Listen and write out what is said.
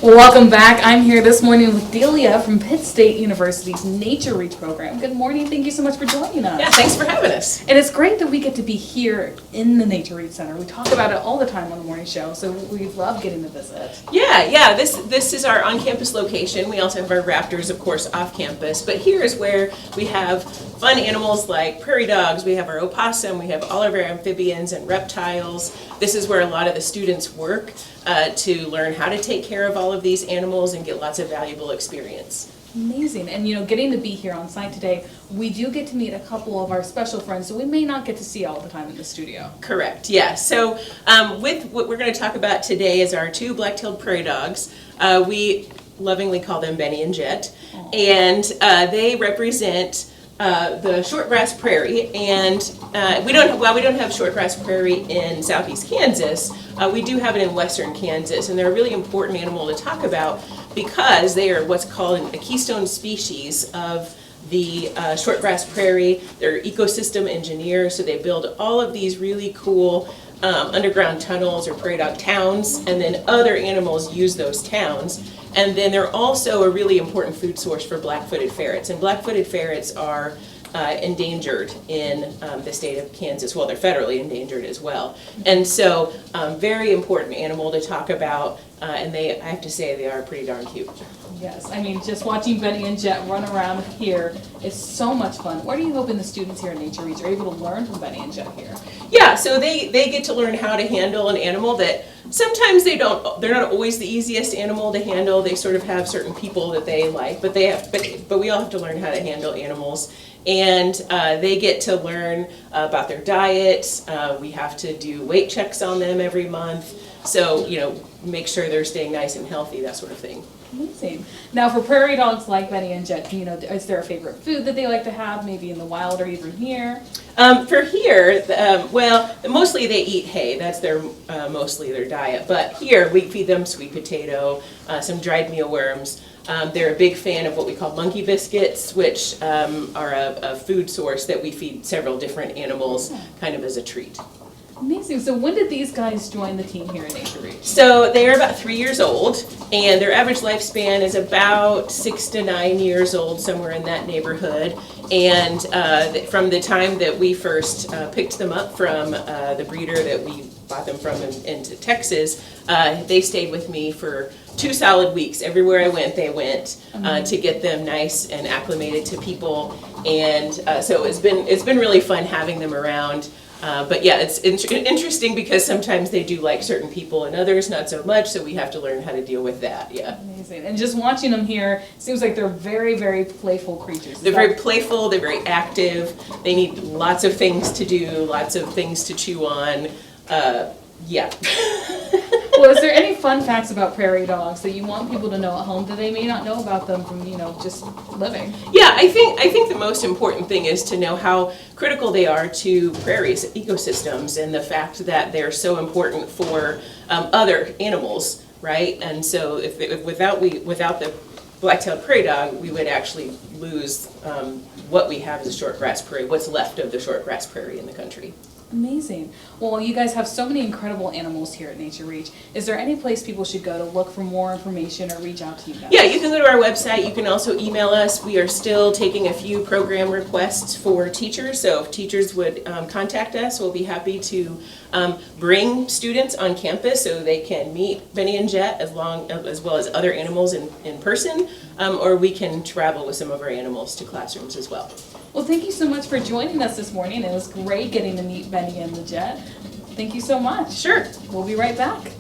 Welcome back. I'm here this morning with Delia from Pitt State University's Nature-Reach program. Good morning. Thank you so much for joining us. Yeah, thanks for having us. And it's great that we get to be here in the Nature-Reach Center. We talk about it all the time on the morning show, so we love getting to visit. Yeah. This is our on-campus location. We also have our raptors, of course, off campus. But here is where we have fun animals like prairie dogs. We have our opossum. We have all of our amphibians and reptiles. This is where a lot of the students work to learn how to take care of all of these animals and get lots of valuable experience. Amazing. And getting to be here on site today, we do get to meet a couple of our special friends, so we may not get to see all the time in the studio. Correct, yeah. So with what we're going to talk about today is our two black-tailed prairie dogs. We lovingly call them Benny and Jet. Aww. And they represent the shortgrass prairie, and we don't have shortgrass prairie in southeast Kansas. We do have it in western Kansas, and they're a really important animal to talk about because they are what's called a keystone species of the shortgrass prairie. They're ecosystem engineers, so they build all of these really cool underground tunnels or prairie dog towns, and then other animals use those towns. And then they're also a really important food source for black-footed ferrets. And black-footed ferrets are endangered in the state of Kansas. Well, they're federally endangered as well. And so, very important animal to talk about. And I have to say, they are pretty darn cute. Yes, I mean, just watching Benny and Jet run around here is so much fun. What are you hoping the students here at Nature Reach are able to learn from Benny and Jet here? Yeah, so they get to learn how to handle an animal that sometimes they're not always the easiest animal to handle. They sort of have certain people that they like, but we all have to learn how to handle animals. And they get to learn about their diet. We have to do weight checks on them every month. So, make sure they're staying nice and healthy, that sort of thing. Amazing. Now, for prairie dogs like Benny and Jet, is there a favorite food that they like to have, maybe in the wild or even here? For here, well, mostly they eat hay. That's mostly their diet. But here, we feed them sweet potato, some dried mealworms. They're a big fan of what we call monkey biscuits, which are a food source that we feed several different animals kind of as a treat. Amazing. So when did these guys join the team here at Nature Reach? So they are about 3 years old, and their average lifespan is about 6 to 9 years old, somewhere in that neighborhood. And from the time that we first picked them up from the breeder that we bought them from into Texas, they stayed with me for 2 solid weeks. Everywhere I went, they went to get them nice and acclimated to people. And so it's been really fun having them around. But yeah, it's interesting because sometimes they do like certain people and others not so much, so we have to learn how to deal with that, yeah. Amazing. And just watching them here, seems like they're very, very playful creatures. They're very playful, they're very active, they need lots of things to do, lots of things to chew on, yeah. Well, is there any fun facts about prairie dogs that you want people to know at home that they may not know about them from, just living? Yeah, I think the most important thing is to know how critical they are to prairies ecosystems and the fact that they're so important for other animals, right? And so without the black-tailed prairie dog, we would actually lose what we have as a shortgrass prairie, what's left of the shortgrass prairie in the country. Amazing. Well, you guys have so many incredible animals here at Nature Reach. Is there any place people should go to look for more information or reach out to you guys? Yeah, you can go to our website. You can also email us. We are still taking a few program requests for teachers, so if teachers would contact us, we'll be happy to bring students on campus so they can meet Benny and Jet as well as other animals in person, or we can travel with some of our animals to classrooms as well. Well, thank you so much for joining us this morning. It was great getting to meet Benny and the Jet. Thank you so much. Sure. We'll be right back.